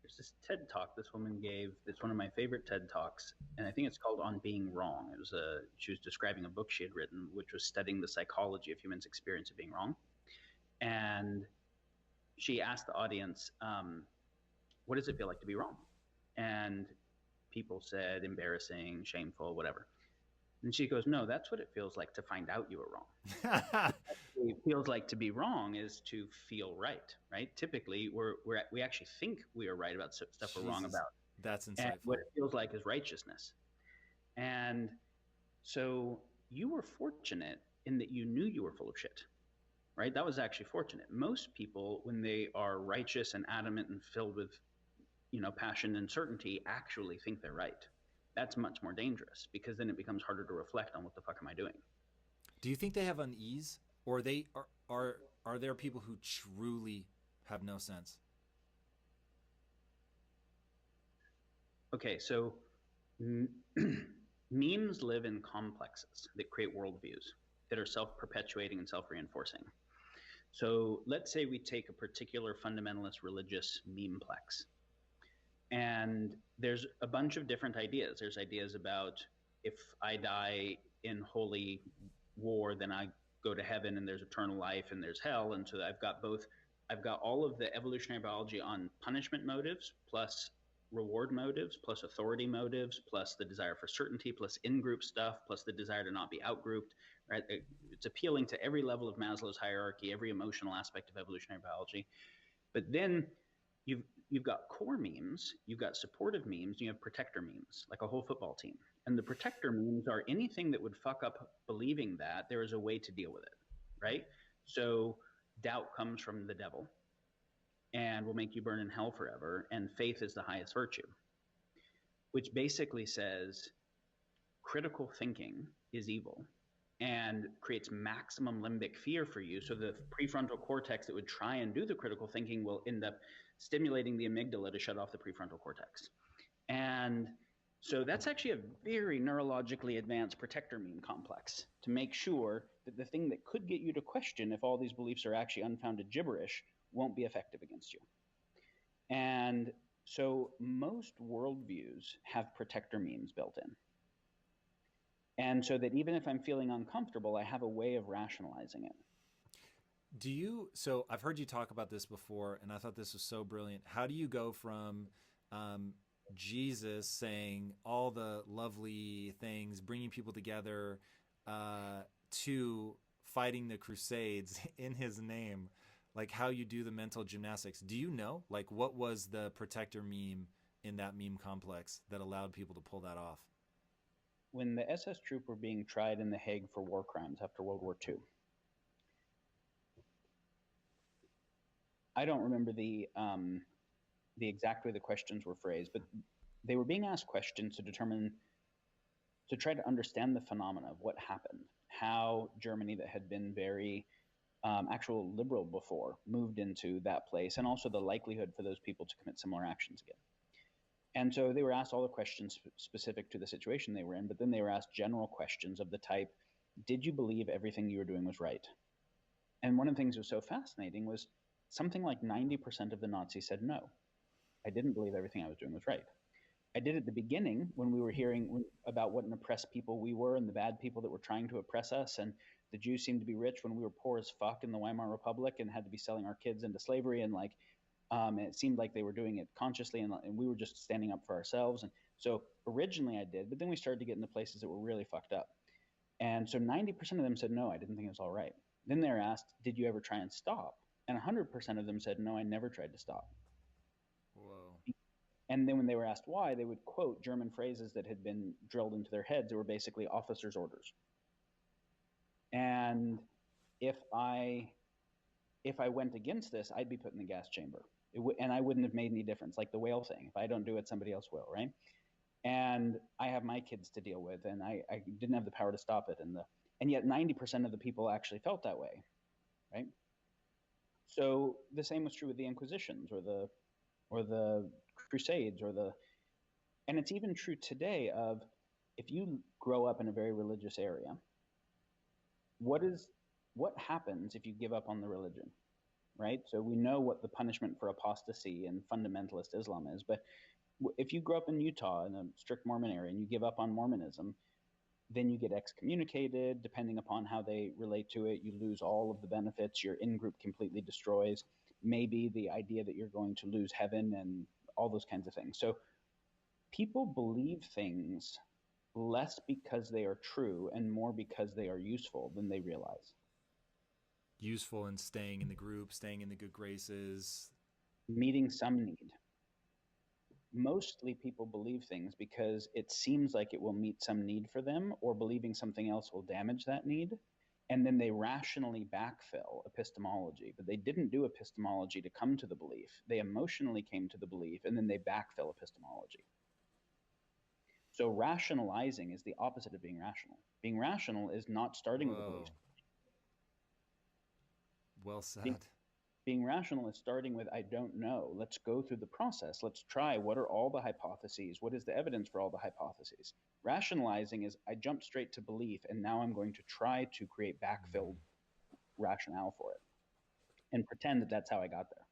there's this TED talk this woman gave. It's one of my favorite TED talks, and I think it's called "On Being Wrong." She was describing a book she had written, which was studying the psychology of humans' experience of being wrong. And she asked the audience, "What does it feel like to be wrong?" And people said, "Embarrassing, shameful, whatever." And she goes, "No, that's what it feels like to find out you were wrong. What it feels like to be wrong is to feel right, right? Typically, we actually think we are right about stuff we're wrong Jesus, about. that's And what insightful. it feels like is righteousness. And so you were fortunate in that you knew you were full of shit, right? That was actually fortunate. Most people, when they are righteous and adamant and filled with, passion and certainty, actually think they're right. That's much more dangerous because then it becomes harder to reflect on what the fuck am I doing. Do you think they have unease, or they are there people who truly have no sense? Okay, so memes live in complexes that create worldviews that are self perpetuating and self reinforcing. So let's say we take a particular fundamentalist religious memeplex, and there's a bunch of different ideas. There's ideas about if I die in holy war, then I go to heaven and there's eternal life and there's hell. And so I've got both, I've got all of the evolutionary biology on punishment motives, plus reward motives, plus authority motives, plus the desire for certainty, plus in-group stuff, plus the desire to not be outgrouped, right? It's appealing to every level of Maslow's hierarchy, every emotional aspect of evolutionary biology. But then you've got core memes, you've got supportive memes, you have protector memes, like a whole football team. And the protector memes are anything that would fuck up believing that there is a way to deal with it, right? So doubt comes from the devil and will make you burn in hell forever, and faith is the highest virtue, which basically says critical thinking is evil and creates maximum limbic fear for you. So the prefrontal cortex that would try and do the critical thinking will end up stimulating the amygdala to shut off the prefrontal cortex. And so that's actually a very neurologically advanced protector meme complex to make sure that the thing that could get you to question if all these beliefs are actually unfounded gibberish won't be effective against you. And so most worldviews have protector memes built in. And so that even if I'm feeling uncomfortable, I have a way of rationalizing it. Do you? So I've heard you talk about this before, and I thought this was so brilliant. How do you go from um, Jesus saying all the lovely things, bringing people together, to fighting the Crusades in His name? Like how you do the mental gymnastics. Do you know? Like what was the protector meme in that meme complex that allowed people to pull that off? When the SS troop were being tried in The Hague for war crimes after World War II, I don't remember the exact way the questions were phrased, but they were being asked questions to try to understand the phenomena of what happened, how Germany, that had been very actual liberal before, moved into that place, and also the likelihood for those people to commit similar actions again. And so they were asked all the questions specific to the situation they were in, but then they were asked general questions of the type, did you believe everything you were doing was right? And one of the things that was so fascinating was something like 90% of the Nazis said, no, I didn't believe everything I was doing was right. I did at the beginning when we were hearing about what an oppressed people we were and the bad people that were trying to oppress us. And the Jews seemed to be rich when we were poor as fuck in the Weimar Republic and had to be selling our kids into slavery. And and it seemed like they were doing it consciously, and we were just standing up for ourselves. And so originally I did, but then we started to get into places that were really fucked up. And so 90% of them said, no, I didn't think it was all right. Then they're asked, did you ever try and stop? And 100% of them said, no, I never tried to stop. Whoa. And then when they were asked why, they would quote German phrases that had been drilled into their heads that were basically officers' orders. And if I if I went against this, I'd be put in the gas chamber. And I wouldn't have made any difference, like the whale thing. If I don't do it, somebody else will, right? And I have my kids to deal with, and I didn't have the power to stop it. And yet 90% of the people actually felt that way, right? So the same was true with the Inquisitions or the Crusades and it's even true today of if you grow up in a very religious area, what happens if you give up on the religion? right? So we know what the punishment for apostasy and fundamentalist Islam is. But if you grow up in Utah in a strict Mormon area and you give up on Mormonism, then you get excommunicated. Depending upon how they relate to it, you lose all of the benefits. Your in-group completely destroys. Maybe the idea that you're going to lose heaven and all those kinds of things. So people believe things less because they are true and more because they are useful than they realize. Useful in staying in the group, staying in the good graces. Meeting some need. Mostly people believe things because it seems like it will meet some need for them, or believing something else will damage that need. And then they rationally backfill epistemology, but they didn't do epistemology to come to the belief. They emotionally came to the belief, and then they backfill epistemology. So rationalizing is the opposite of being rational. Being rational is not starting with a belief. Well said. Being rational is starting with, I don't know. Let's go through the process. Let's try. What are all the hypotheses? What is the evidence for all the hypotheses? Rationalizing is, I jump straight to belief, and now I'm going to try to create backfilled rationale for it and pretend that that's how I got there.